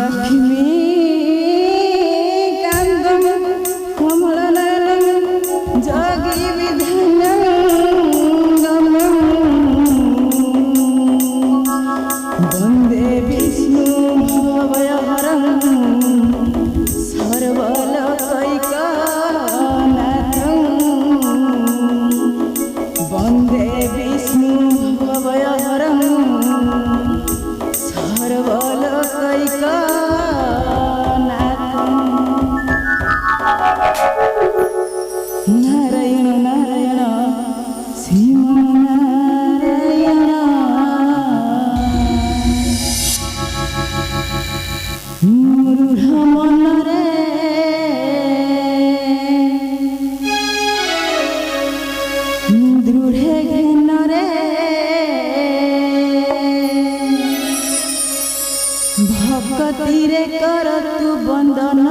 लक्ष्मी कांदम कमलनयनं जोगी विधानं वंदे विष्णु भवभयहरं सर्वलोकैकनाथं वंदे विष्णु भवभयहरं नारायण नारायण श्रीमन्नारायण मूढ़ मन रे दृढ़ घेन रे भक्ति रे कर तू बंदन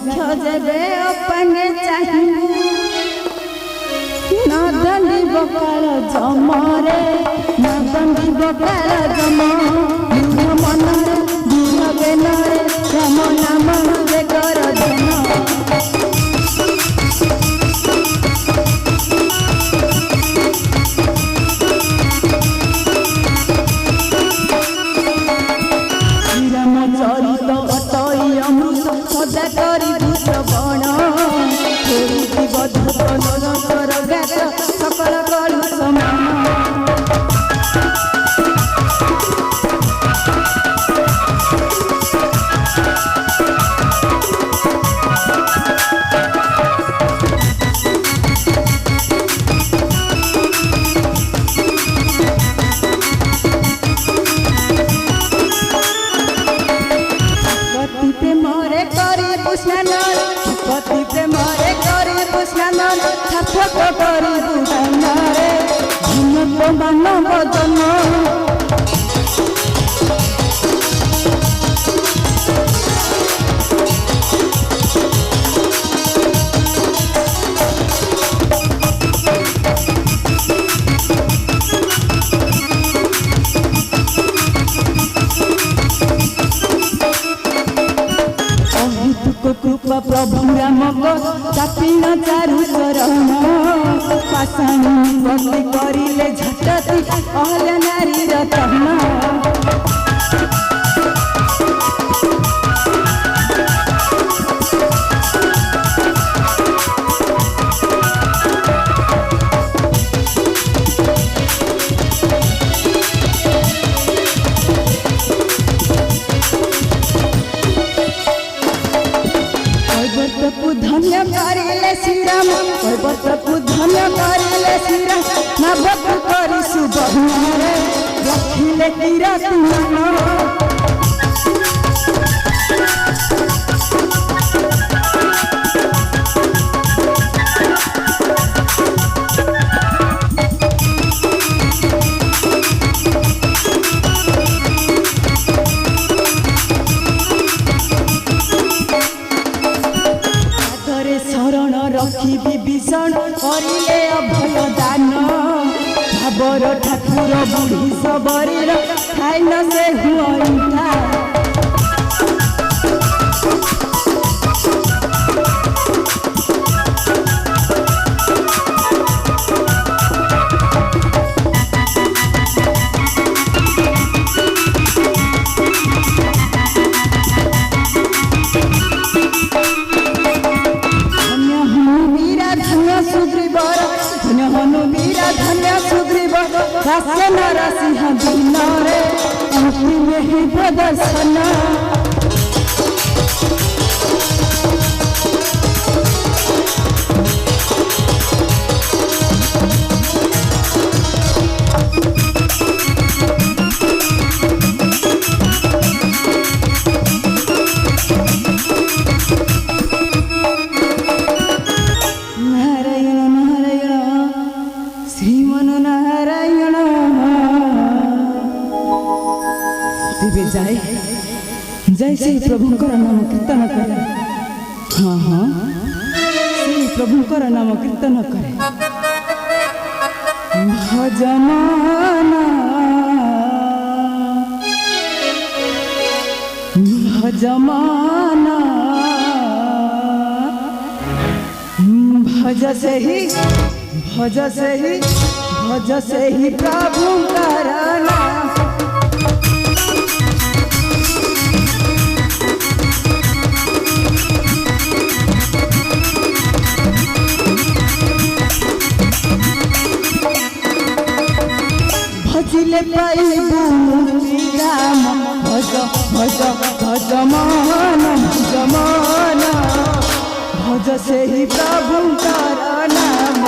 खोजबे अपने चाहिए न दंडी बकाल जमरे न दंडी बकाल जम मन दूर बेनरे राम नाम रे कर जन चरित अटई अमृत सदा करी श्रवण बधर गात सकल कलु समान पति प्रेमरे करी पुष्ण सार्थक करी बुझारे धन मानव जन्म कृपा प्रभु राम चापिन चारु चरण पाषाण बंदी करिले झटती अहल्य नारी रतन धन्य करिले श्रीराम पर्वतकु धन्य करिले श्रीराम नवक करी सुबहुरे रखिले किरति मन रखी विभीषण करिले अभय दान भावर ठाकुर बुढ़ी सबरीर खाई न से हुआ नरसिंह दिन रे में ही प्रदर्शन नारायण नारायण श्रीमन नारायण तेरे जाए जय श्री प्रभु नाम कीर्तन करे हाँ हाँ श्री प्रभु नाम कीर्तन करे भजन भजमाना भज से ही प्रभु करना भजिले पाइबु राम भज भज भज मन भज से ही प्रभु नाम